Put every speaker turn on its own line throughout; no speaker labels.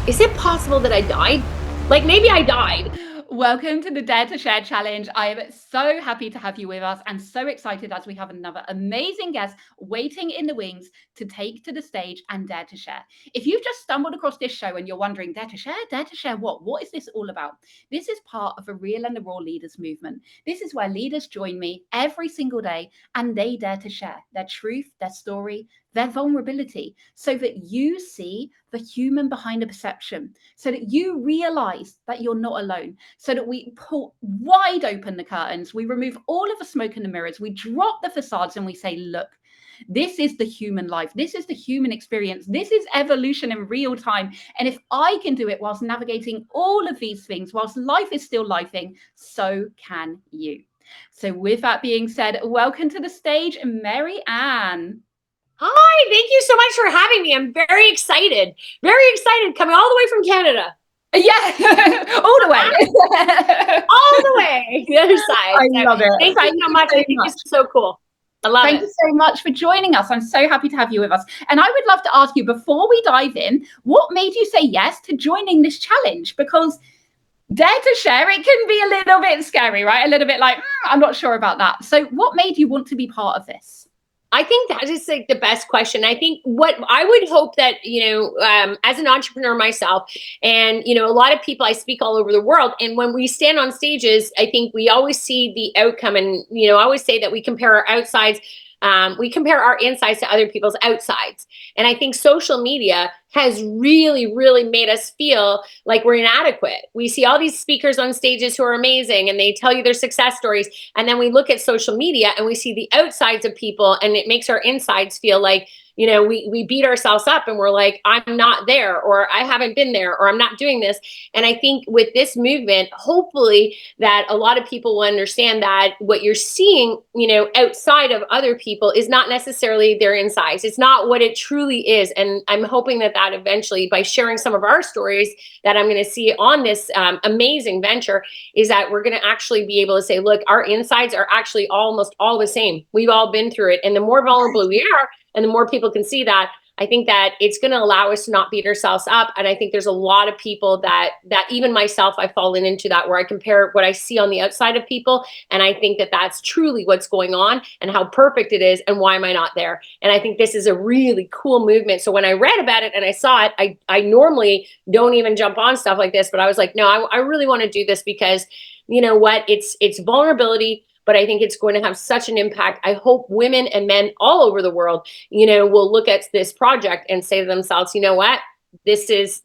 is it possible that I died? Like maybe I died.
Welcome to the Dare to Share Challenge. I am so happy to have you with us and so excited as we have another amazing guest waiting in the wings to take to the stage and dare to share. If you've just stumbled across this show and you're wondering, dare to share? Dare to share what? What is this all about? This is part of a Real and the Raw Leaders movement. This is where leaders join me every single day and they dare to share their truth, their story, their vulnerability, so that you see the human behind a perception, so that you realize that you're not alone, so that we pull wide open the curtains, we remove all of the smoke and the mirrors, we drop the facades and we say, look, this is the human life. This is the human experience. This is evolution in real time. And if I can do it whilst navigating all of these things, whilst life is still lifing, so can you. So with that being said, welcome to the stage, Mary Ann.
Hi, thank you so much for having me. I'm very excited. Very excited coming all the way from Canada.
Yeah, all the way.
All the way. The other side.
I love it.
Thank you so much. I think this is so cool. I love it.
Thank you so much for joining us. I'm so happy to have you with us. And I would love to ask you, before we dive in, what made you say yes to joining this challenge? Because dare to share, it can be a little bit scary, right? A little bit like, I'm not sure about that. So what made you want to be part of this?
I think that is like the best question. I think what I would hope that, as an entrepreneur myself, and, a lot of people, I speak all over the world. And when we stand on stages, I think we always see the outcome. And, I always say that we compare our outsides. We compare our insides to other people's outsides. And I think social media has really, really made us feel like we're inadequate. We see all these speakers on stages who are amazing and they tell you their success stories. And then we look at social media and we see the outsides of people and it makes our insides feel like, we beat ourselves up and we're like, I'm not there, or I haven't been there, or I'm not doing this. And I think with this movement, hopefully that a lot of people will understand that what you're seeing, outside of other people is not necessarily their insides. It's not what it truly is. And I'm hoping that eventually, by sharing some of our stories that I'm going to see on this amazing venture, is that we're going to actually be able to say, look, our insides are actually almost all the same. We've all been through it. And the more vulnerable we are, and the more people can see that, I think that it's going to allow us to not beat ourselves up. And I think there's a lot of people that even myself, I've fallen into that, where I compare what I see on the outside of people. And I think that that's truly what's going on and how perfect it is. And why am I not there? And I think this is a really cool movement. So when I read about it and I saw it, I normally don't even jump on stuff like this, but I was like, no, I really want to do this because you know what? It's vulnerability, but I think it's going to have such an impact. I hope women and men all over the world, will look at this project and say to themselves, you know what, this is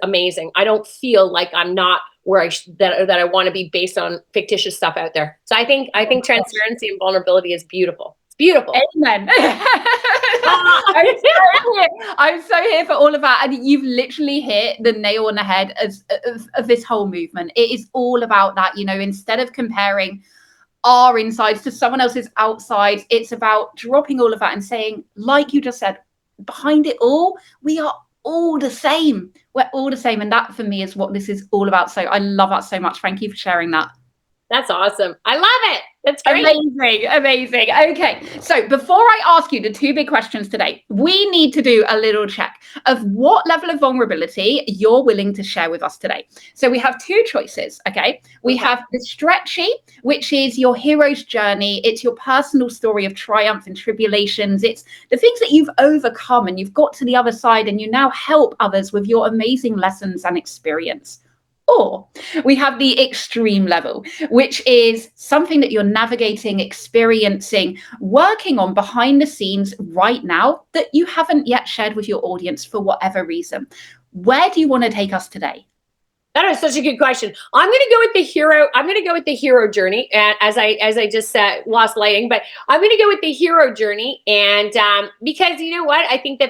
amazing. I don't feel like I'm not where that I want to be based on fictitious stuff out there. So I think transparency and vulnerability is beautiful. It's beautiful.
Amen. I'm so here for all of that. And you've literally hit the nail on the head of this whole movement. It is all about that, instead of comparing our insides to someone else's outside, it's about dropping all of that and saying, like you just said, behind it all, we are all the same. We're all the same. And that for me is what this is all about. So I love that so much. Thank you for sharing that.
That's awesome. I love it. That's great.
Amazing. Okay. So before I ask you the two big questions today, we need to do a little check of what level of vulnerability you're willing to share with us today. So we have two choices. Okay. We have the stretchy, which is your hero's journey. It's your personal story of triumph and tribulations. It's the things that you've overcome and you've got to the other side and you now help others with your amazing lessons and experience. Or we have the extreme level, which is something that you're navigating, experiencing, working on behind the scenes right now that you haven't yet shared with your audience for whatever reason. Where do you want to take us today?
That is such a good question. I'm going to go with the hero. I'm going to go with the hero journey. And as I just lost lighting, but I'm going to go with the hero journey. And because you know what, I think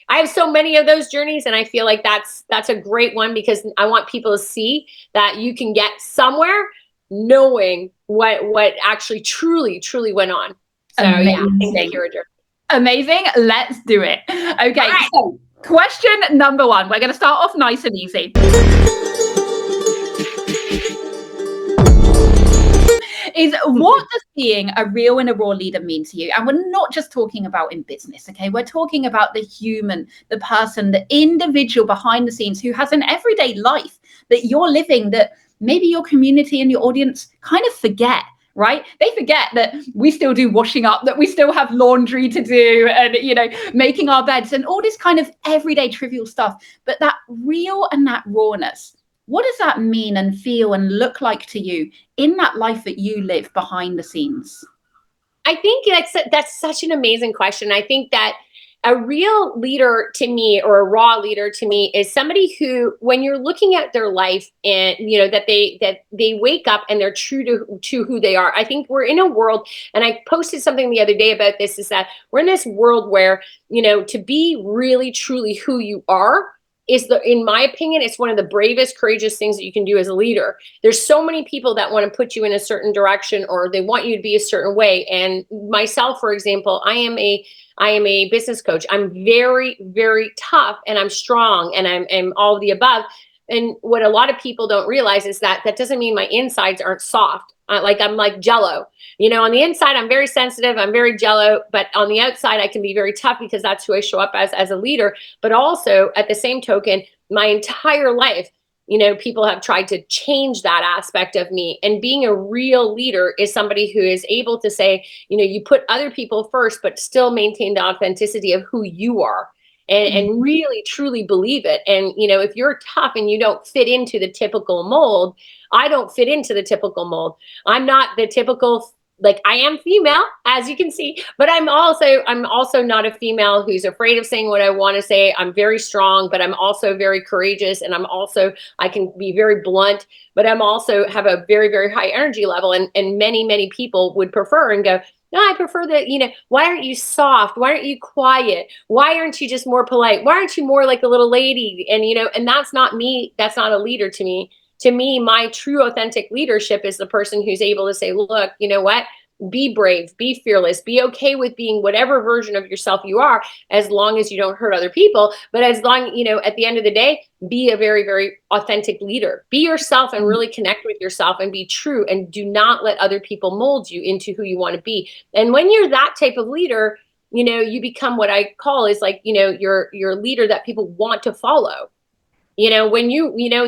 I have so many of those journeys, and I feel like that's a great one because I want people to see that you can get somewhere knowing what actually truly went on. So
amazing.
Yeah, I think the hero journey.
Amazing. Let's do it. Okay. Right. So question number one. We're going to start off nice and easy. is what does being a real and a raw leader mean to you? And we're not just talking about in business, okay? We're talking about the human, the person, the individual behind the scenes who has an everyday life that you're living that maybe your community and your audience kind of forget. Right? They forget that we still do washing up, that we still have laundry to do, and making our beds and all this kind of everyday trivial stuff. But that real and that rawness, what does that mean and feel and look like to you in that life that you live behind the scenes?
I think that's such an amazing question. I think that a real leader to me, or a raw leader to me, is somebody who, when you're looking at their life, and that they wake up and they're true to who they are. I think we're in a world, and I posted something the other day about this, is that we're in this world where, to be really truly who you are is, in my opinion, it's one of the bravest, courageous things that you can do as a leader. There's so many people that want to put you in a certain direction, or they want you to be a certain way. And myself, for example, I am a business coach. I'm very, very tough, and I'm strong, and I'm all of the above. And what a lot of people don't realize is that that doesn't mean my insides aren't soft. I'm like Jello. On the inside, I'm very sensitive. I'm very Jello, but on the outside, I can be very tough, because that's who I show up as a leader. But also, at the same token, my entire life, people have tried to change that aspect of me. And being a real leader is somebody who is able to say, you put other people first, but still maintain the authenticity of who you are. And really truly believe it. And if you're tough and you don't fit into the typical mold, I don't fit into the typical mold. I'm not the typical, like, I am female, as you can see, but I'm also not a female who's afraid of saying what I want to say. I'm very strong, but I'm also very courageous, and I can be very blunt, but I'm also have a very, very high energy level. And many people would prefer and go, no, I prefer that, why aren't you soft? Why aren't you quiet? Why aren't you just more polite? Why aren't you more like a little lady? And that's not me. That's not a leader to me. To me, my true authentic leadership is the person who's able to say, look, you know what? Be brave, be fearless, be okay with being whatever version of yourself you are, as long as you don't hurt other people. But as long, at the end of the day, be a very, very authentic leader. Be yourself and really connect with yourself and be true, and do not let other people mold you into who you want to be. And when you're that type of leader, you become what I call is like, you're a leader that people want to follow. When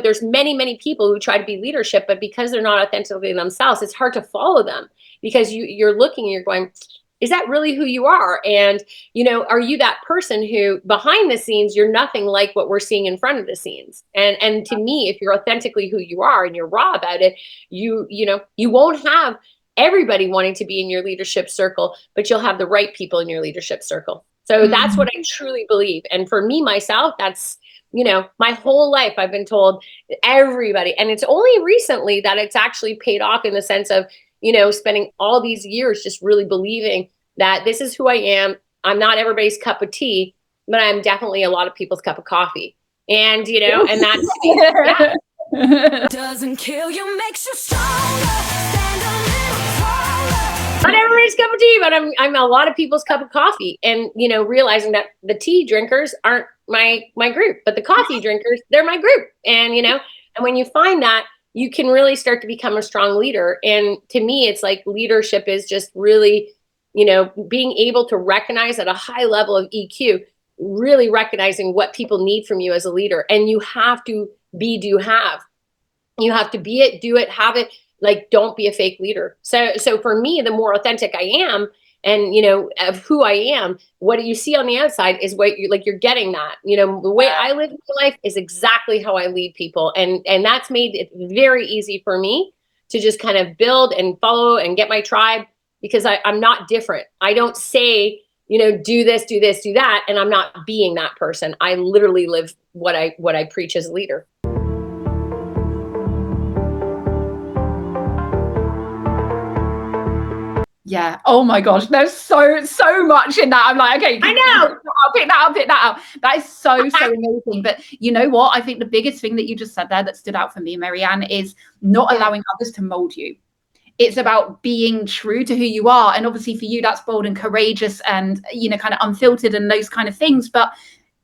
there's many people who try to be leadership, but because they're not authentically themselves, it's hard to follow them, because you're looking and you're going, is that really who you are? And, are you that person who behind the scenes, you're nothing like what we're seeing in front of the scenes? And to me, if you're authentically who you are and you're raw about it, you won't have everybody wanting to be in your leadership circle, but you'll have the right people in your leadership circle. So that's what I truly believe. And for me, myself, that's, my whole life I've been told everybody, and it's only recently that it's actually paid off, in the sense of, spending all these years just really believing that this is who I am. I'm not everybody's cup of tea, but I'm definitely a lot of people's cup of coffee. And, and that's, yeah.
Doesn't kill you, makes you stronger. Stand a little taller.
Not everybody's cup of tea, but I'm a lot of people's cup of coffee. And, realizing that the tea drinkers aren't my group, but the coffee drinkers, they're my group. And, and when you find that, you can really start to become a strong leader. And to me, it's like leadership is just really, being able to recognize at a high level of EQ, really recognizing what people need from you as a leader. And you have to be, do, have. You have to be it, do it, have it. Like, don't be a fake leader. So for me, the more authentic I am, and, of who I am, what you see on the outside is what you're getting that, the way I live my life is exactly how I lead people. And that's made it very easy for me to just kind of build and follow and get my tribe, because I'm not different. I don't say, do this, do this, do that. And I'm not being that person. I literally live what I preach as a leader.
Yeah. Oh my gosh. There's so much in that. I'm like, okay,
I know.
I'll pick that up. That is so amazing. But you know what? I think the biggest thing that you just said there that stood out for me, Marianne, is not allowing others to mold you. It's about being true to who you are. And obviously for you, that's bold and courageous and, kind of unfiltered and those kind of things. But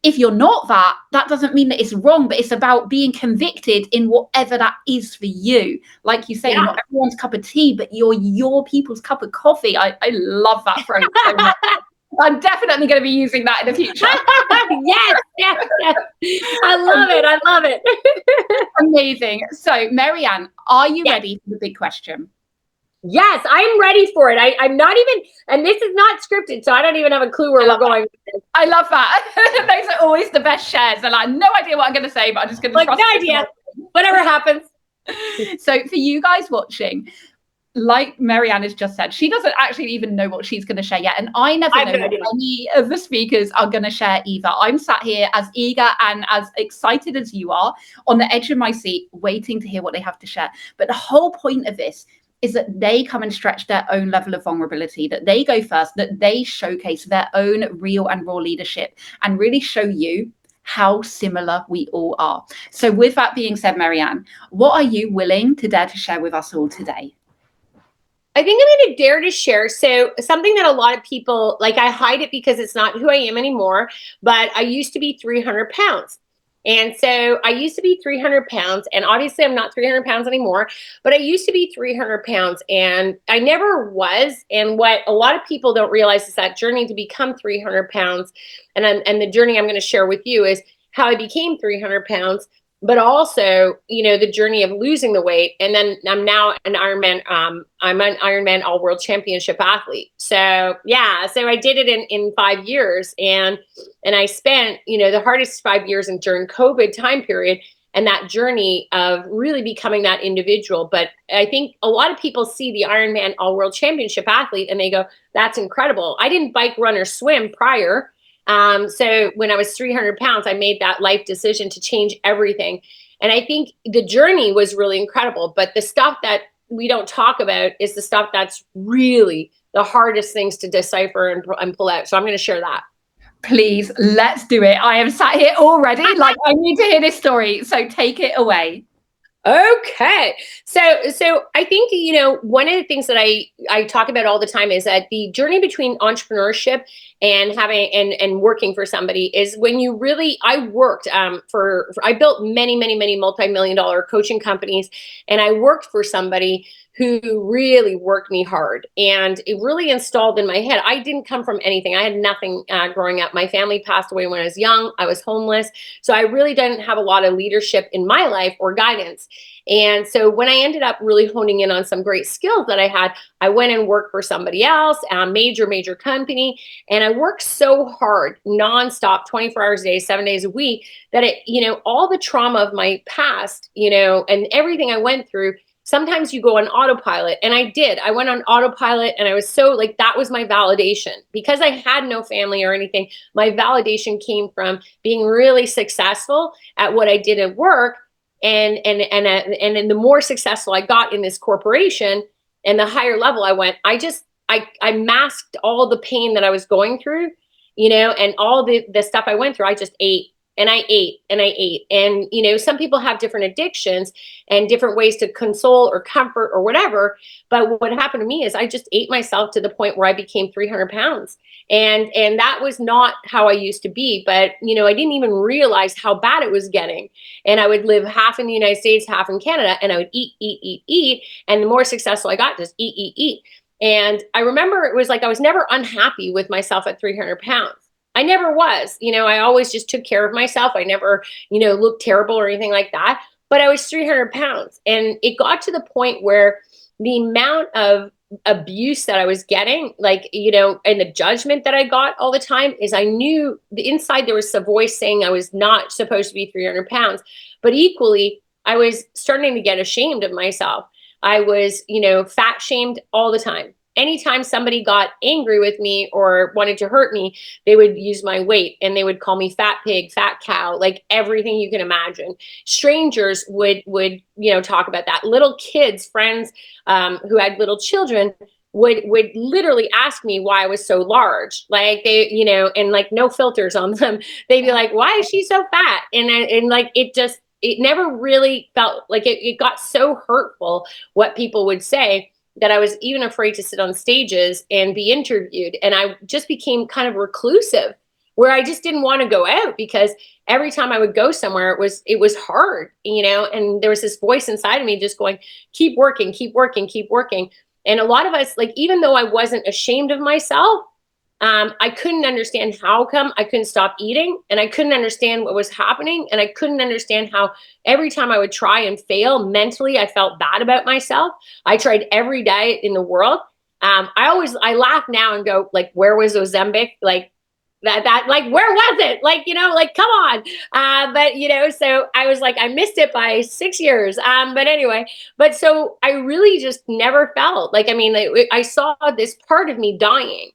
if you're not that, that doesn't mean that it's wrong, but it's about being convicted in whatever that is for you. Like you say,
Yeah.
not everyone's cup of tea, but you're your people's cup of coffee. I love that phrase so much. I'm definitely going to be using that in the future.
Yes, yes, yes. I love it. I love it.
Amazing. So, Marianne, are you
Yes.
ready for the big question?
Yes, I'm ready for it. I'm not even, and this is not scripted, so I don't even have a clue where we're going.
I love that. Those are always the best shares. They're like, no idea what I'm going to say, but I'm just going to
Like,
trust
no idea. Whatever happens.
So, for you guys watching, like Marianne has just said, she doesn't actually even know what she's going to share yet. And I never know what any of the speakers are going to share either. I'm sat here as eager and as excited as you are, on the edge of my seat, waiting to hear what they have to share. But the whole point of this is that they come and stretch their own level of vulnerability, that they go first, that they showcase their own real and raw leadership and really show you how similar we all are. So with that being said, Marianne, what are you willing to dare to share with us all today?
I think I'm going to dare to share. So something that a lot of people, like, I hide it because it's not who I am anymore, but I used to be 300 pounds. And so I used to be 300 pounds, and obviously I'm not 300 pounds anymore, but I used to be 300 pounds and I never was. And what a lot of people don't realize is that journey to become 300 pounds. And the journey I'm going to share with you is how I became 300 pounds, but also, the journey of losing the weight. And then I'm now an Ironman, I'm an Ironman all world championship athlete. So yeah, so I did it in 5 years, and I spent, the hardest 5 years and during COVID time period, and that journey of really becoming that individual. But I think a lot of people see the Ironman all world championship athlete and they go, that's incredible. I didn't bike, run, or swim prior. So when I was 300 pounds, I made that life decision to change everything. And I think the journey was really incredible, but the stuff that we don't talk about is the stuff that's really the hardest things to decipher and pull out. So I'm going to share that.
Please, let's do it. I am sat here already. Like, I need to hear this story. So take it away.
Okay. So I think, one of the things that I talk about all the time is that the journey between entrepreneurship and having and working for somebody is when you really, I worked I built many multi-million-dollar coaching companies, and I worked for somebody who really worked me hard, and it really installed in my head. I didn't come from anything. I had nothing growing up. My family passed away when I was young. I was homeless. So I really didn't have a lot of leadership in my life or guidance. And so when I ended up really honing in on some great skills that I had, I went and worked for somebody else, a major company. And I worked so hard, nonstop, 24 hours a day, 7 days a week, that all the trauma of my past, and everything I went through, sometimes you go on autopilot. And I did. I went on autopilot, and I was so like, that was my validation. Because I had no family or anything, my validation came from being really successful at what I did at work. And the more successful I got in this corporation and the higher level I went, I masked all the pain that I was going through, and all the stuff I went through. I just ate. And I ate and I ate. And, some people have different addictions and different ways to console or comfort or whatever. But what happened to me is I just ate myself to the point where I became 300 pounds. And that was not how I used to be. But, I didn't even realize how bad it was getting. And I would live half in the United States, half in Canada. And I would eat. And the more successful I got, just eat. And I remember it was like I was never unhappy with myself at 300 pounds. I never was, I always just took care of myself. I never, looked terrible or anything like that. But I was 300 pounds. And it got to the point where the amount of abuse that I was getting, like, and the judgment that I got all the time, is I knew the inside there was a voice saying I was not supposed to be 300 pounds. But equally, I was starting to get ashamed of myself. I was, fat shamed all the time. Anytime somebody got angry with me or wanted to hurt me, they would use my weight and they would call me fat pig, fat cow, like everything you can imagine. Strangers would talk about that. Little kids, friends who had little children would literally ask me why I was so large. Like they, and like no filters on them. They'd be like, why is she so fat? And like, it never really felt like it got so hurtful what people would say, that I was even afraid to sit on stages and be interviewed. And I just became kind of reclusive where I just didn't want to go out because every time I would go somewhere, it was hard, and there was this voice inside of me just going, keep working, keep working, keep working. And a lot of us, like, even though I wasn't ashamed of myself, I couldn't understand how come I couldn't stop eating, and I couldn't understand what was happening, and I couldn't understand how every time I would try and fail mentally, I felt bad about myself. I tried every diet in the world. I laugh now and go, like, where was Ozempic? Like, like, where was it? Like, like, come on. But so I was like, I missed it by 6 years. But anyway, but so I really just never felt like, I mean, I saw this part of me dying.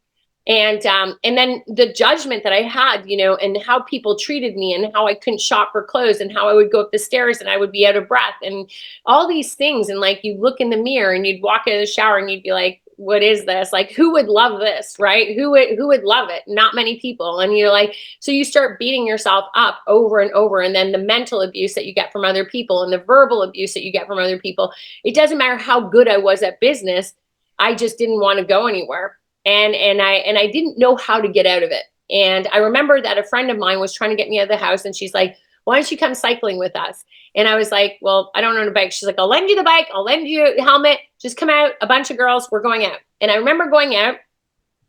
And then the judgment that I had, and how people treated me, and how I couldn't shop for clothes, and how I would go up the stairs and I would be out of breath, and all these things. And like, you look in the mirror and you'd walk into the shower and you'd be like, what is this? Like, who would love this, right? Who would love it? Not many people. And you're like, so you start beating yourself up over and over. And then the mental abuse that you get from other people, and the verbal abuse that you get from other people. It doesn't matter how good I was at business. I just didn't want to go anywhere. And I didn't know how to get out of it. And I remember that a friend of mine was trying to get me out of the house, and she's like, why don't you come cycling with us? And I was like, well, I don't own a bike. She's like, I'll lend you the bike. I'll lend you a helmet. Just come out. A bunch of girls, we're going out. And I remember going out,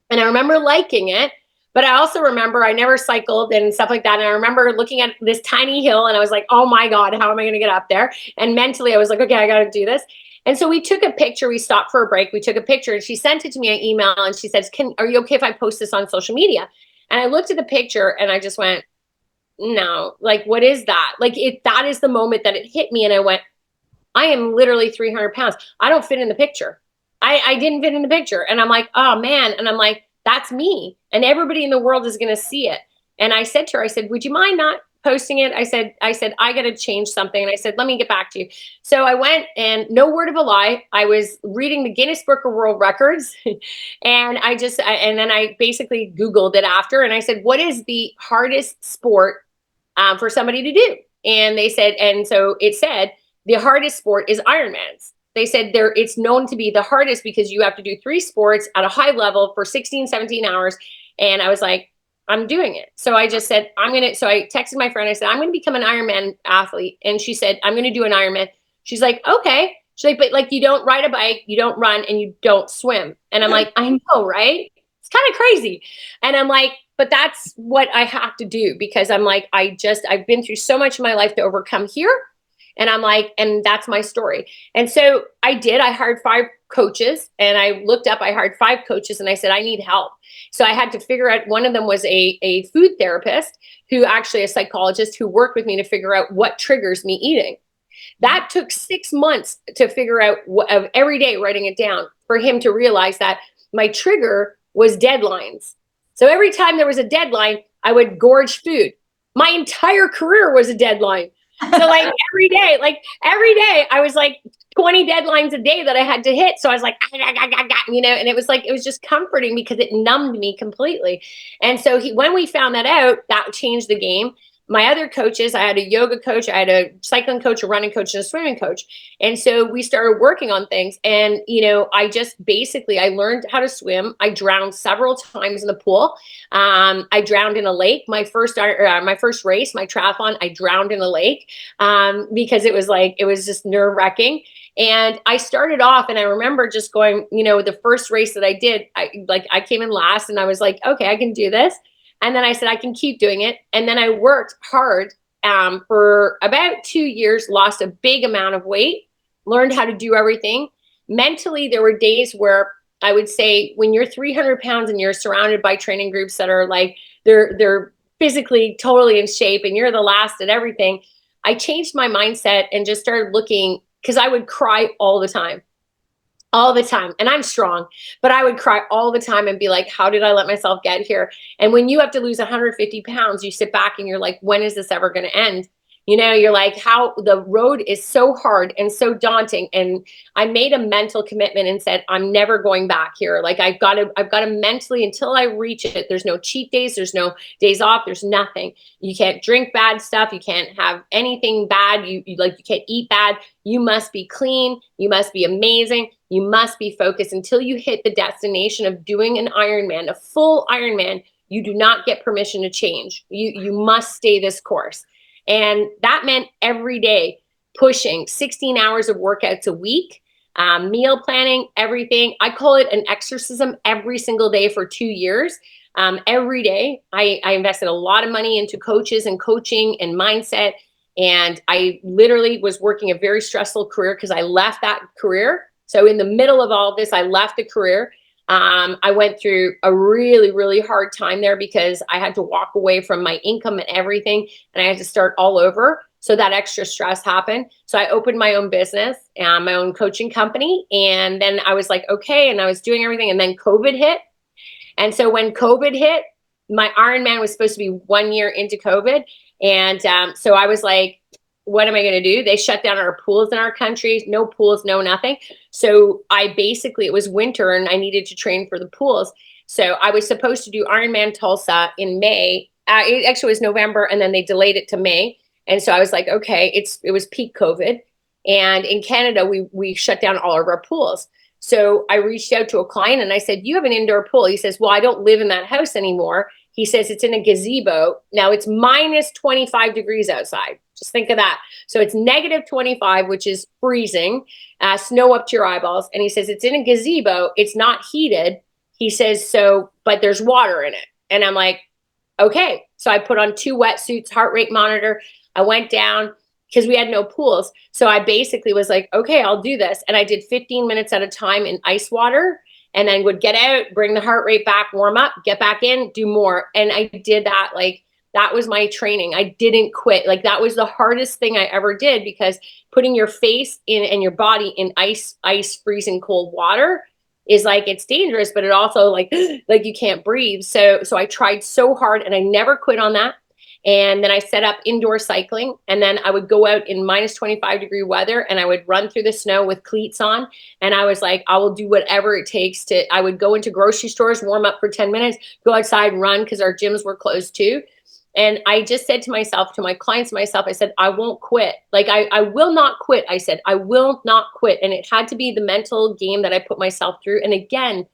and I remember liking it. But I also remember I never cycled and stuff like that. And I remember looking at this tiny hill, and I was like, oh my God, how am I going to get up there? And mentally I was like, okay, I got to do this. And so we took a picture. We stopped for a break. We took a picture, and she sent it to me on email, and she says, are you okay if I post this on social media? And I looked at the picture and I just went, no, like, what is that? Like, that is the moment that it hit me. And I went, I am literally 300 pounds. I don't fit in the picture. I didn't fit in the picture. And I'm like, oh man. And I'm like, that's me. And everybody in the world is going to see it. And I said to her, I said, would you mind not posting it? I said, I got to change something. And I said, let me get back to you. So I went, and no word of a lie, I was reading the Guinness Book of World Records. And then I basically Googled it after. And I said, what is the hardest sport for somebody to do? And they said, and so it said, the hardest sport is Ironmans. They said it's known to be the hardest because you have to do 3 sports at a high level for 16, 17 hours. And I was like, I'm doing it. So I just said, so I texted my friend. I said, I'm going to become an Ironman athlete. And she said, I'm going to do an Ironman. She's like, okay. She's like, but like, you don't ride a bike, you don't run, and you don't swim. And I'm like, I know, right? It's kind of crazy. And I'm like, but that's what I have to do, because I'm like, I've been through so much in my life to overcome here. And I'm like, and that's my story. And so I hired 5 coaches, and I hired 5 coaches, and I said, I need help. So I had to figure out, one of them was a food therapist, who actually a psychologist, who worked with me to figure out what triggers me eating. That took 6 months to figure out, of every day writing it down, for him to realize that my trigger was deadlines. So every time there was a deadline, I would gorge food. My entire career was a deadline. So like every day I was like 20 deadlines a day that I had to hit. So I was like, and it was just comforting because it numbed me completely. And so when we found that out, that changed the game. My other coaches, I had a yoga coach, I had a cycling coach, a running coach, and a swimming coach. And so we started working on things. And, I learned how to swim. I drowned several times in the pool. I drowned in a lake. My first race, my triathlon, I drowned in a lake because it was just nerve wracking. And I started off, and I remember just going, the first race that I did, I came in last, and I was like, okay, I can do this. And then I said, I can keep doing it. And then I worked hard for about 2 years, lost a big amount of weight, learned how to do everything. Mentally, there were days where I would say, when you're 300 pounds and you're surrounded by training groups that are like, they're physically totally in shape, and you're the last at everything, I changed my mindset and just started looking, because I would cry all the time. And I'm strong, but I would cry all the time and be like, how did I let myself get here? And when you have to lose 150 pounds, you sit back and you're like, when is this ever going to end? You're like, how the road is so hard and so daunting. And I made a mental commitment and said, I'm never going back here. Like, I've got to mentally, until I reach it. There's no cheat days. There's no days off. There's nothing. You can't drink bad stuff. You can't have anything bad. You can't eat bad. You must be clean. You must be amazing. You must be focused until you hit the destination of doing an Ironman, a full Ironman. You do not get permission to change. You must stay this course. And that meant every day pushing 16 hours of workouts a week, meal planning, everything. I call it an exorcism every single day for 2 years. Every day, I invested a lot of money into coaches and coaching and mindset. And I literally was working a very stressful career because I left that career. So in the middle of all of this, I left the career. I went through a really, really hard time there because I had to walk away from my income and everything, and I had to start all over. So that extra stress happened. So I opened my own business, my own coaching company. And then I was like, okay. And I was doing everything. And then COVID hit. And so when COVID hit, my Ironman was supposed to be 1 year into COVID. And so I was like, what am I going to do? They shut down our pools in our country, no pools, no nothing. So it was winter and I needed to train for the pools. So I was supposed to do Ironman Tulsa in May. It actually was November, and then they delayed it to May. And so I was like, okay, it was peak COVID. And in Canada, we shut down all of our pools. So I reached out to a client and I said, you have an indoor pool? He says, well, I don't live in that house anymore. He says, it's in a gazebo. Now it's minus 25 degrees outside. Just think of that. So it's negative 25, which is freezing, snow up to your eyeballs. And he says, it's in a gazebo. It's not heated. He says, but there's water in it. And I'm like, okay. So I put on 2 wetsuits, heart rate monitor. I went down because we had no pools. So I basically was like, okay, I'll do this. And I did 15 minutes at a time in ice water, and then would get out, bring the heart rate back, warm up, get back in, do more. And I did that. Like, that was my training. I didn't quit. Like, that was the hardest thing I ever did, because putting your face in and your body in ice, freezing cold water is like, it's dangerous, but it also like you can't breathe. So I tried so hard, and I never quit on that. And then I set up indoor cycling, and then I would go out in minus 25 degree weather, and I would run through the snow with cleats on. And I was like, I will do whatever it takes I would go into grocery stores, warm up for 10 minutes, go outside and run, because our gyms were closed too. And I just said to myself, to my clients, I said, I won't quit. Like, I will not quit. I said, I will not quit. And it had to be the mental game that I put myself through. And again,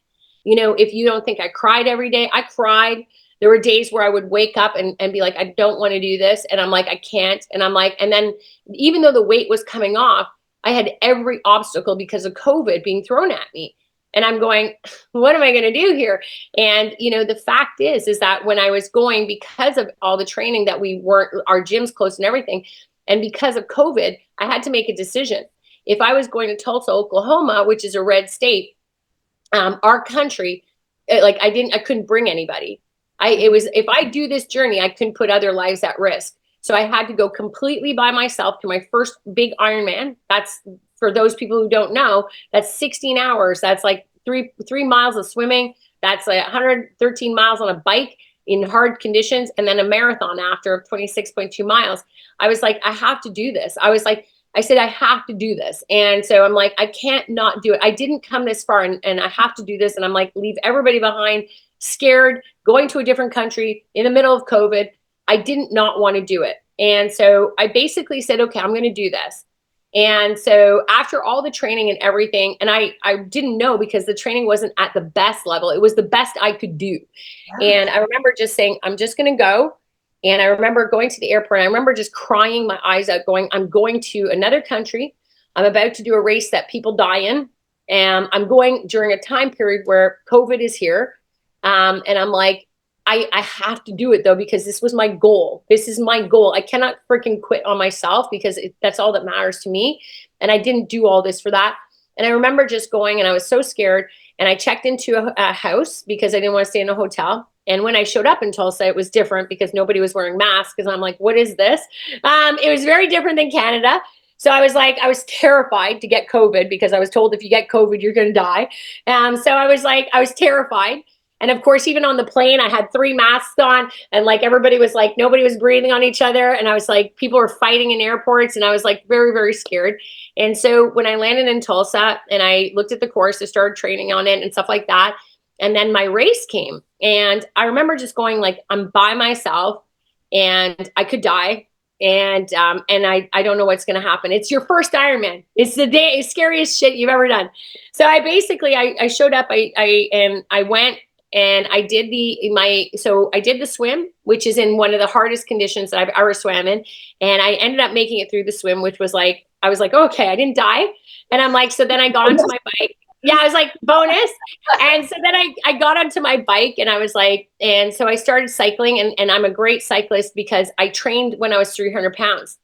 if you don't think I cried every day, I cried. There were days where I would wake up and be like, I don't want to do this. And I'm like, I can't. And I'm like, and then even though the weight was coming off, I had every obstacle because of COVID being thrown at me. And I'm going, what am I going to do here? And, the fact is that when I was going, because of all the training that our gyms closed and everything, and because of COVID, I had to make a decision. If I was going to Tulsa, Oklahoma, which is a red state, our country, I couldn't bring anybody. If I do this journey, I couldn't put other lives at risk. So I had to go completely by myself to my first big Ironman. That's, for those people who don't know, that's 16 hours. That's like three miles of swimming. That's like 113 miles on a bike in hard conditions. And then a marathon after 26.2 miles. I was like, I have to do this. I said, I have to do this. And so I'm like, I can't not do it. I didn't come this far, and I have to do this. And I'm like, leave everybody behind, scared, going to a different country in the middle of COVID. I didn't not want to do it. And so I basically said, okay, I'm going to do this. And so after all the training and everything, and I didn't know, because the training wasn't at the best level. It was the best I could do. Yeah. And I remember just saying, I'm just going to go. And I remember going to the airport, and I remember just crying my eyes out, going, I'm going to another country. I'm about to do a race that people die in. And I'm going during a time period where COVID is here. And I'm like, I have to do it though, because this was my goal. This is my goal. I cannot freaking quit on myself, because that's all that matters to me. And I didn't do all this for that. And I remember just going, and I was so scared, and I checked into a house because I didn't want to stay in a hotel. And when I showed up in Tulsa, it was different because nobody was wearing masks. Because I'm like, what is this? It was very different than Canada. So I was terrified to get COVID, because I was told if you get COVID, you're going to die. So I was terrified. And of course, even on the plane, I had 3 masks on, and like everybody was like, nobody was breathing on each other. And I was like, people were fighting in airports, and I was like very, very scared. And so when I landed in Tulsa and I looked at the course, I started training on it and stuff like that. And then my race came, and I remember just going like, I'm by myself and I could die. And I don't know what's going to happen. It's your first Ironman. It's the scariest shit you've ever done. So I basically, I showed up, I went. and I did the swim, which is in one of the hardest conditions that I've ever swam in. And I ended up making it through the swim, which was like, I was like, okay, I didn't die. And I'm like, so then I got onto my bike. Yeah, I was like, bonus. And so then I got onto my bike and I was like, and so I started cycling, and I'm a great cyclist because I trained when I was 300 pounds.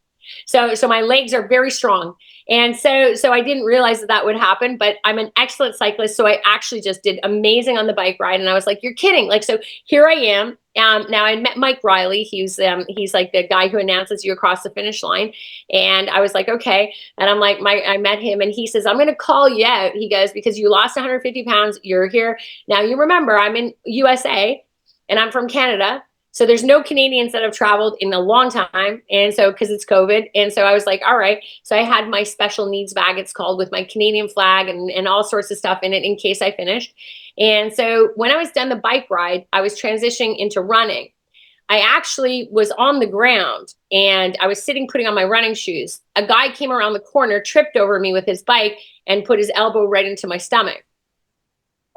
So my legs are very strong. And so I didn't realize that would happen, but I'm an excellent cyclist. So I actually just did amazing on the bike ride. And I was like, you're kidding. Like, so here I am. Now I met Mike Riley. He's like the guy who announces you across the finish line. And I was like, okay. And I'm like, I met him and he says, I'm going to call you out. He goes, because you lost 150 pounds. You're here. Now you remember I'm in USA and I'm from Canada. So there's no Canadians that have traveled in a long time. And so, because it's COVID. And so I was like, all right. So I had my special needs bag, it's called, with my Canadian flag and all sorts of stuff in it in case I finished. And so when I was done the bike ride, I was transitioning into running. I actually was on the ground and I was sitting, putting on my running shoes. A guy came around the corner, tripped over me with his bike and put his elbow right into my stomach.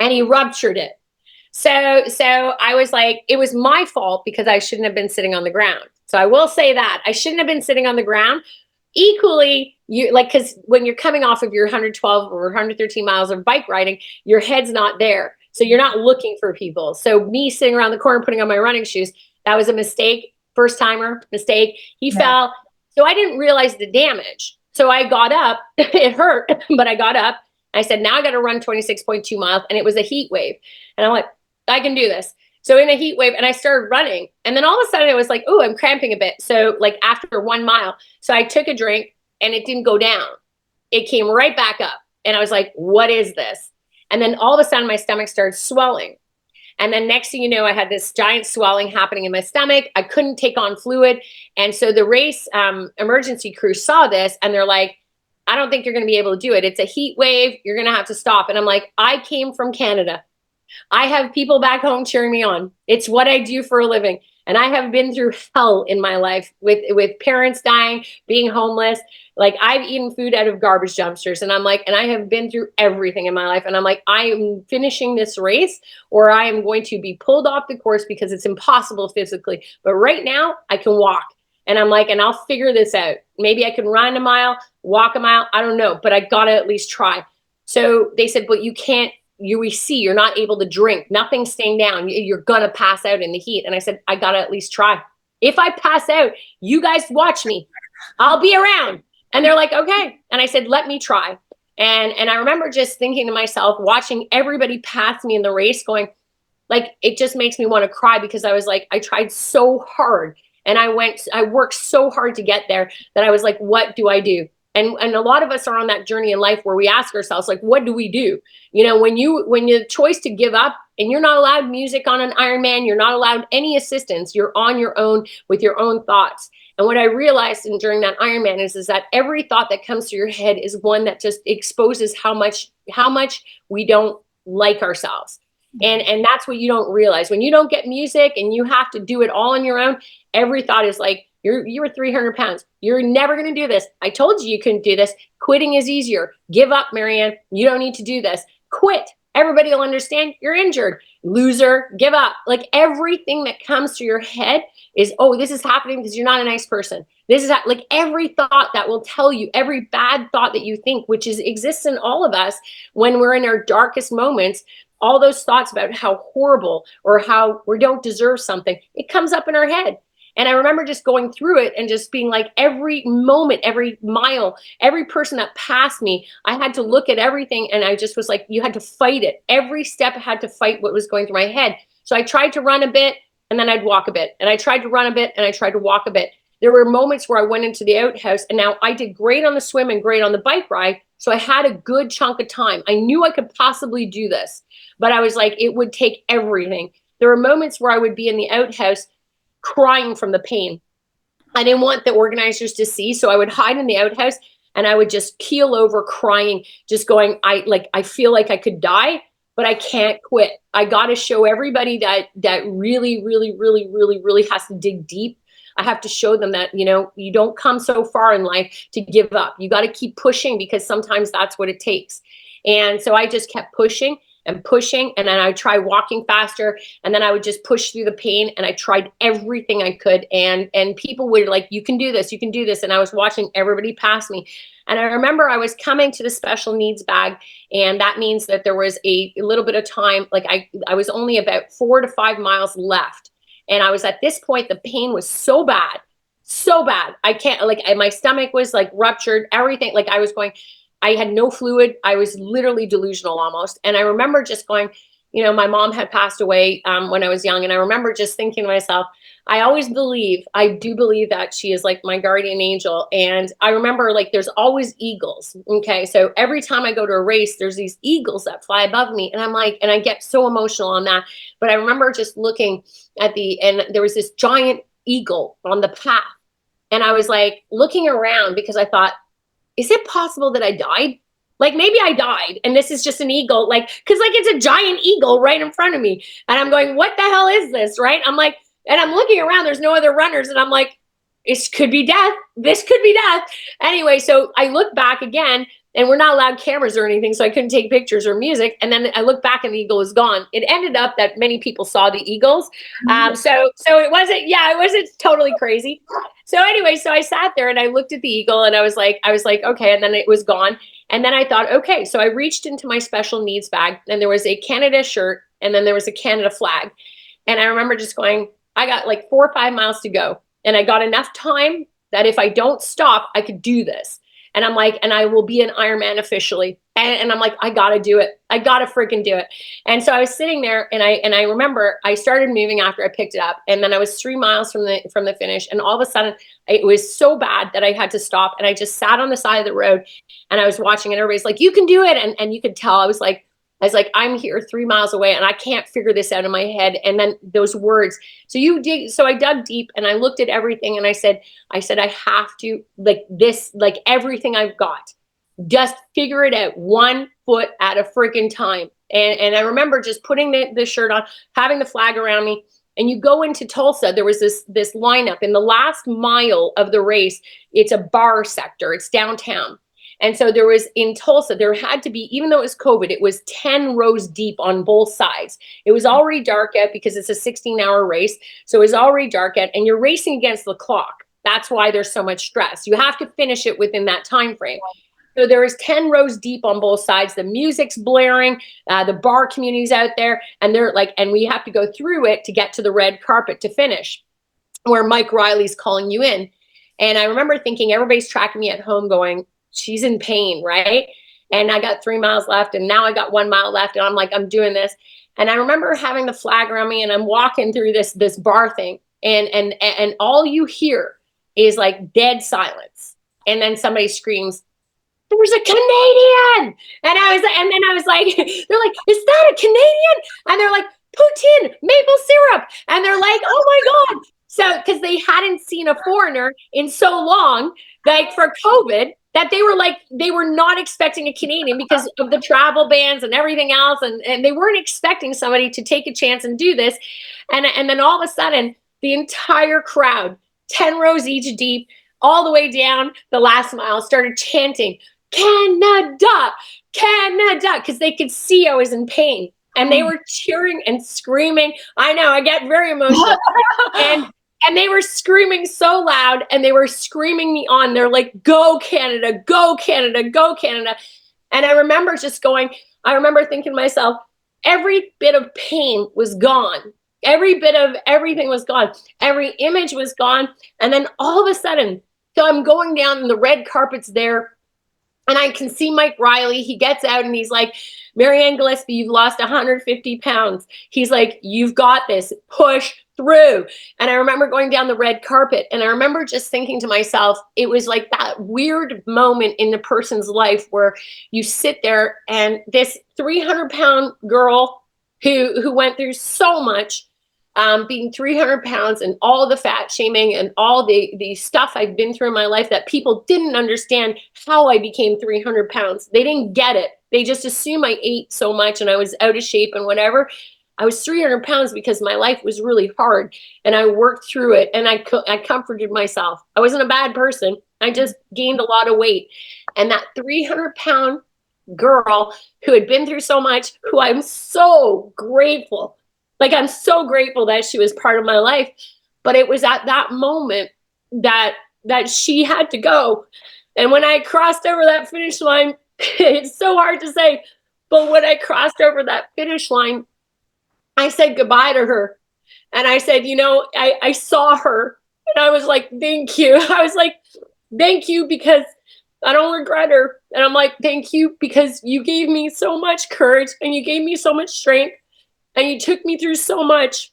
And he ruptured it. So I was like, it was my fault because I shouldn't have been sitting on the ground. So I will say that I shouldn't have been sitting on the ground. Equally, because when you're coming off of your 112 or 113 miles of bike riding, your head's not there. So you're not looking for people. So me sitting around the corner, putting on my running shoes, that was a mistake. First timer mistake. He fell. So I didn't realize the damage. So I got up. It hurt, but I got up. I said, now I got to run 26.2 miles. And it was a heat wave. And I'm like, I can do this. So in a heat wave, and I started running. And then all of a sudden it was like, oh, I'm cramping a bit. So like after 1 mile, so I took a drink and it didn't go down. It came right back up. And I was like, what is this? And then all of a sudden my stomach started swelling. And then next thing you know, I had this giant swelling happening in my stomach. I couldn't take on fluid. And so the race emergency crew saw this and they're like, I don't think you're going to be able to do it. It's a heat wave. You're going to have to stop. And I'm like, I came from Canada. I have people back home cheering me on. It's what I do for a living. And I have been through hell in my life with parents dying, being homeless. Like I've eaten food out of garbage dumpsters. And I'm like, and I have been through everything in my life. And I'm like, I am finishing this race or I am going to be pulled off the course because it's impossible physically. But right now I can walk. And I'm like, and I'll figure this out. Maybe I can run a mile, walk a mile. I don't know, but I got to at least try. So they said, but you can't. We see you're not able to drink. Nothing's staying down. You're going to pass out in the heat. And I said, I got to at least try. If I pass out, you guys watch me. I'll be around. And they're like, okay. And I said, let me try. And I remember just thinking to myself, watching everybody pass me in the race going, like, it just makes me want to cry because I was like, I tried so hard. And I worked so hard to get there that I was like, what do I do? And a lot of us are on that journey in life where we ask ourselves, like, what do we do? You know, when you choice to give up and you're not allowed music on an Ironman, you're not allowed any assistance. You're on your own with your own thoughts. And what I realized during that Ironman is that every thought that comes to your head is one that just exposes how much we don't like ourselves. And that's what you don't realize. When you don't get music and you have to do it all on your own, every thought is like, you were 300 pounds. You're never going to do this. I told you couldn't do this. Quitting is easier. Give up, Marianne. You don't need to do this. Quit. Everybody will understand you're injured. Loser, give up. Like everything that comes to your head is, oh, this is happening because you're not a nice person. This is like every thought that will tell you, every bad thought that you think, which exists in all of us when we're in our darkest moments, all those thoughts about how horrible or how we don't deserve something, it comes up in our head. And I remember just going through it and just being like every moment, every mile, every person that passed me, I had to look at everything. And I just was like, you had to fight it. Every step had to fight what was going through my head. So I tried to run a bit and then I'd walk a bit. And I tried to run a bit and I tried to walk a bit. There were moments where I went into the outhouse and now I did great on the swim and great on the bike ride. So I had a good chunk of time. I knew I could possibly do this, but I was like, it would take everything. There were moments where I would be in the outhouse crying from the pain. I didn't want the organizers to see, so I would hide in the outhouse and I would just keel over crying, just going, I feel like I could die, but I can't quit. I got to show everybody that really, really, really, really, really has to dig deep. I have to show them that, you know, you don't come so far in life to give up. You got to keep pushing because sometimes that's what it takes. And so I just kept pushing. and pushing, and then I would try walking faster, and then I would just push through the pain, and I tried everything I could, and people would like, you can do this, you can do this, and I was watching everybody pass me. And I remember I was coming to the special needs bag, and that means that there was a little bit of time, like I was only about 4 to 5 miles left, and I was at this point, the pain was so bad, so bad. I can't, like, my stomach was like ruptured, everything, like I was going, I had no fluid. I was literally delusional almost. And I remember just going, my mom had passed away when I was young. And I remember just thinking to myself, I do believe that she is like my guardian angel. And I remember like, there's always eagles. Okay. So every time I go to a race, there's these eagles that fly above me. And I'm like, and I get so emotional on that. But I remember just looking and there was this giant eagle on the path. And I was like looking around because I thought, is it possible that I died? Like maybe I died and this is just an eagle, like, cause like it's a giant eagle right in front of me. And I'm going, what the hell is this? Right. I'm like, and I'm looking around, there's no other runners. And I'm like, this could be death. This could be death. Anyway, so I look back again, and we're not allowed cameras or anything, so I couldn't take pictures or music. And then I look back and the eagle was gone. It ended up that many people saw the eagles. So it wasn't totally crazy. So anyway, so I sat there and I looked at the eagle and I was like, okay. And then it was gone. And then I thought, okay, so I reached into my special needs bag, and there was a Canada shirt, and then there was a Canada flag. And I remember just going, I got like 4 or 5 miles to go. And I got enough time that if I don't stop, I could do this. And I'm like, and I will be an Ironman officially. And I'm like, I gotta do it. I gotta freaking do it. And so I was sitting there, and I remember I started moving after I picked it up, and then I was 3 miles from the finish, and all of a sudden it was so bad that I had to stop, and I just sat on the side of the road, and I was watching, and everybody's like, you can do it, and you could tell I was like, I'm here 3 miles away and I can't figure this out in my head. And then those words. So I dug deep and I looked at everything, and I said, I have to, like this, like everything I've got, just figure it out 1 foot at a freaking time. And I remember just putting the shirt on, having the flag around me. And you go into Tulsa, there was this lineup in the last mile of the race. It's a bar sector. It's downtown. And so there was, in Tulsa, there had to be, even though it was COVID, it was 10 rows deep on both sides. It was already dark out because it's a 16-hour race. So it was already dark out, and you're racing against the clock. That's why there's so much stress. You have to finish it within that time frame. So there is 10 rows deep on both sides. The music's blaring, the bar community's out there, and they're like, and we have to go through it to get to the red carpet to finish, where Mike Riley's calling you in. And I remember thinking, everybody's tracking me at home going, she's in pain, right? And I got 3 miles left, and now I got 1 mile left, and I'm like, I'm doing this. And I remember having the flag around me, and I'm walking through this bar thing, and all you hear is like dead silence. And then somebody screams, there's a Canadian. And then I was like, they're like, is that a Canadian? And they're like, poutine, maple syrup. And they're like, oh my God. So, because they hadn't seen a foreigner in so long, like for COVID, that they were not expecting a Canadian because of the travel bans and everything else. And they weren't expecting somebody to take a chance and do this. And then all of a sudden, the entire crowd, 10 rows each deep, all the way down the last mile, started chanting, Canada, Canada, because they could see I was in pain. And they were cheering and screaming. I know, I get very emotional. And they were screaming so loud, and they were screaming me on. They're like, go Canada, go Canada, go Canada. And I remember I remember thinking to myself, every bit of pain was gone. Every bit of everything was gone. Every image was gone. And then all of a sudden, so I'm going down, and the red carpet's there. And I can see Mike Riley. He gets out and he's like, Marianne Gillespie, you've lost 150 pounds. He's like, you've got this, push through. And I remember going down the red carpet, and I remember just thinking to myself, it was like that weird moment in the person's life where you sit there, and this 300-pound girl who went through so much, being 300 pounds, and all the fat shaming and all the stuff I've been through in my life, that people didn't understand how I became 300 pounds. They didn't get it. They just assume I ate so much and I was out of shape and whatever. I was 300 pounds because my life was really hard, and I worked through it, and I comforted myself. I wasn't a bad person. I just gained a lot of weight. And that 300-pound girl who had been through so much, who I'm so grateful. Like, I'm so grateful that she was part of my life. But it was at that moment that she had to go. And when I crossed over that finish line, it's so hard to say, but when I crossed over that finish line, I said goodbye to her. And I said, I saw her and I was like, thank you. I was like, thank you, because I don't regret her. And I'm like, thank you, because you gave me so much courage and you gave me so much strength and you took me through so much.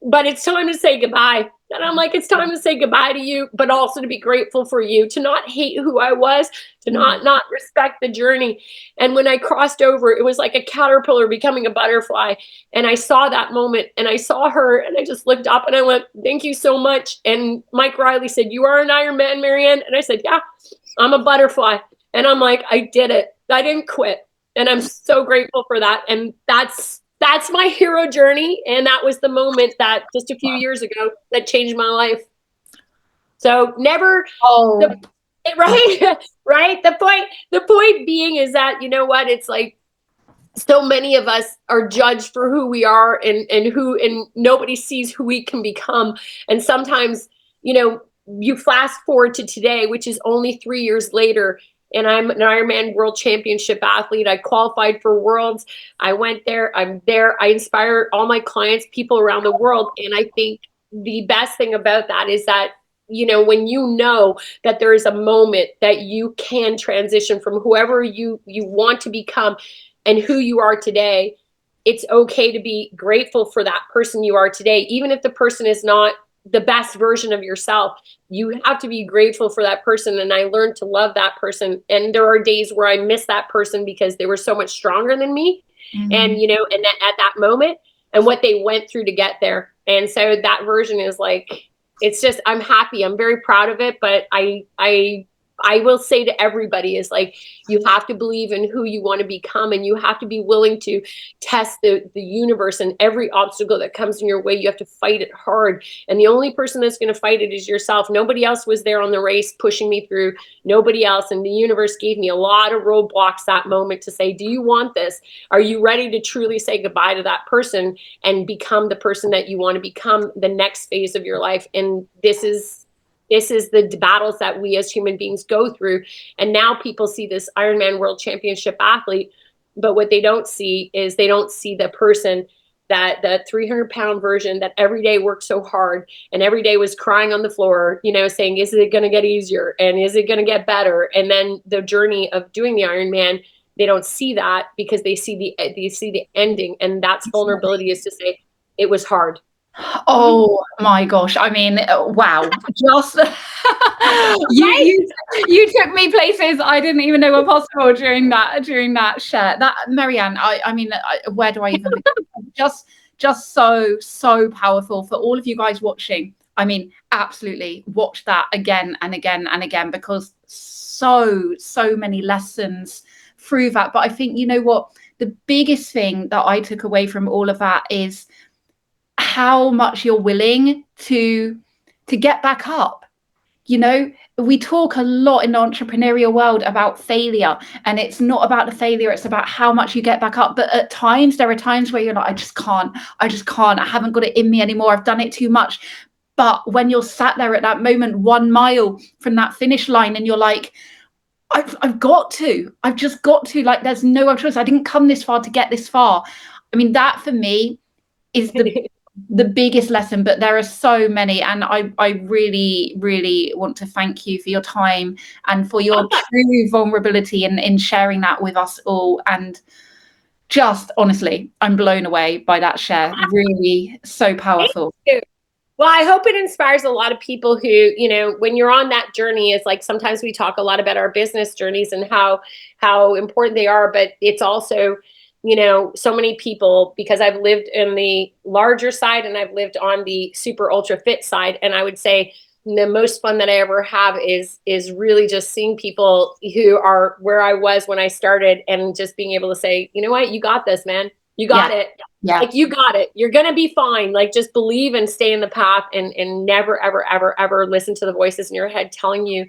But it's time to say goodbye. And I'm like, it's time to say goodbye to you, but also to be grateful for you, to not hate who I was, to not respect the journey. And when I crossed over, it was like a caterpillar becoming a butterfly. And I saw that moment and I saw her and I just looked up and I went, thank you so much. And Mike Riley said, you are an Ironman, Marianne. And I said, yeah, I'm a butterfly. And I'm like, I did it. I didn't quit. And I'm so grateful for that. And that's my hero journey. And that was the moment that just a few years ago that changed my life. So never, right, right. The point being is that, you know what, it's like, so many of us are judged for who we are and nobody sees who we can become. And sometimes, you fast forward to today, which is only 3 years later, and I'm an Ironman World Championship athlete. I qualified for Worlds. I went there. I'm there. I inspire all my clients, people around the world. And I think the best thing about that is that, when you know that there is a moment that you can transition from whoever you want to become and who you are today, it's okay to be grateful for that person you are today, even if the person is not the best version of yourself. You have to be grateful for that person. And I learned to love that person. And there are days where I miss that person because they were so much stronger than me. Mm-hmm. And, at that moment and what they went through to get there. And so that version is like, it's just, I'm happy. I'm very proud of it. But I will say to everybody is like, you have to believe in who you want to become, and you have to be willing to test the universe and every obstacle that comes in your way. You have to fight it hard. And the only person that's going to fight it is yourself. Nobody else was there on the race pushing me through, nobody else. And the universe gave me a lot of roadblocks that moment to say, do you want this? Are you ready to truly say goodbye to that person and become the person that you want to become the next phase of your life? And this is the battles that we as human beings go through. And now people see this Ironman World Championship athlete, but what they don't see is they don't see the person, that the 300-pound version that every day worked so hard and every day was crying on the floor, saying, is it going to get easier? And is it going to get better? And then the journey of doing the Ironman, they don't see that because they see the ending. And that's vulnerability, is to say it was hard.
Oh my gosh. I mean, wow. Just you took me places I didn't even know were possible during that share. That, Marianne, I mean, where do I even begin? Just so powerful for all of you guys watching. I mean, absolutely watch that again and again and again, because so many lessons through that. But I think, you know what, the biggest thing that I took away from all of that is how much you're willing to get back up. We talk a lot in the entrepreneurial world about failure, and it's not about the failure, it's about how much you get back up. But at times, there are times where you're like, I just can't, I haven't got it in me anymore, I've done it too much. But when you're sat there at that moment, 1 mile from that finish line, and you're like, I've just got to, like, there's no other choice. I didn't come this far to get this far. I mean, that for me is the biggest lesson. But there are so many, and I really, really want to thank you for your time and for your true vulnerability in sharing that with us all. And just honestly, I'm blown away by that share. Really so powerful.
Well, I hope it inspires a lot of people who, when you're on that journey, it's like, sometimes we talk a lot about our business journeys and how important they are, but it's also, so many people, because I've lived in the larger side and I've lived on the super ultra fit side. And I would say the most fun that I ever have is really just seeing people who are where I was when I started, and just being able to say, you know what, you got this, man. You got it. Yeah. Like, you got it. You're going to be fine. Like, just believe and stay in the path, and never, ever, ever, ever listen to the voices in your head telling you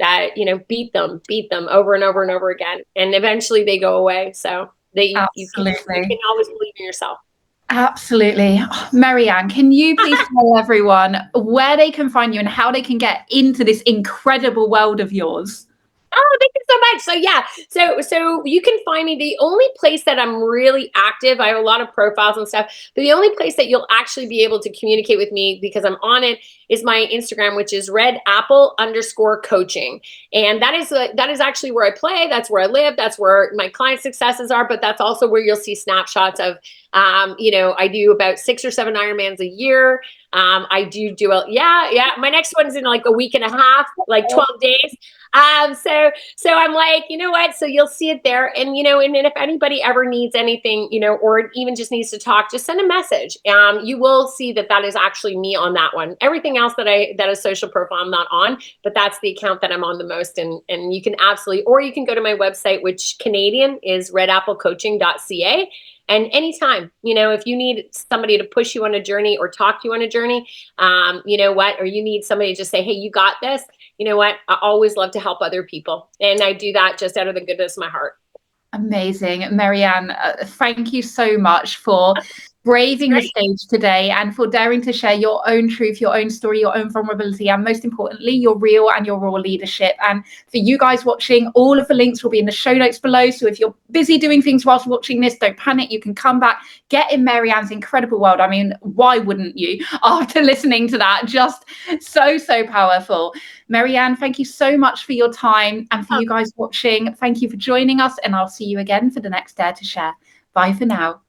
that, beat them over and over and over again. And eventually they go away. So you can always believe in yourself.
Absolutely. Oh, Marianne, can you please tell everyone where they can find you and how they can get into this incredible world of yours?
Oh, thank you so much. So yeah, so you can find me. The only place that I'm really active, I have a lot of profiles and stuff, but the only place that you'll actually be able to communicate with me, because I'm on it, is my Instagram, which is redapple_coaching. And that is actually where I play. That's where I live. That's where my client successes are. But that's also where you'll see snapshots of, I do about 6 or 7 Ironmans a year. I do my next one's in like a week and a half, like 12 days. So I'm like, you know what? So you'll see it there. And, and if anybody ever needs anything, or even just needs to talk, just send a message. You will see that is actually me on that one. Everything else that is social profile, I'm not on, but that's the account that I'm on the most. And you can absolutely, or you can go to my website, which Canadian is redapplecoaching.ca. And anytime, if you need somebody to push you on a journey or talk to you on a journey, you know what, or you need somebody to just say, hey, you got this, you know what, I always love to help other people. And I do that just out of the goodness of my heart.
Amazing. Marianne, thank you so much for braving the stage today and for daring to share your own truth, your own story, your own vulnerability, and most importantly, your real and your raw leadership. And for you guys watching, all of the links will be in the show notes below. So if you're busy doing things whilst watching this, don't panic. You can come back, get in Marianne's incredible world. I mean, why wouldn't you after listening to that? Just so powerful. Marianne, thank you so much for your time. And for you guys watching, thank you for joining us. And I'll see you again for the next Dare to Share. Bye for now.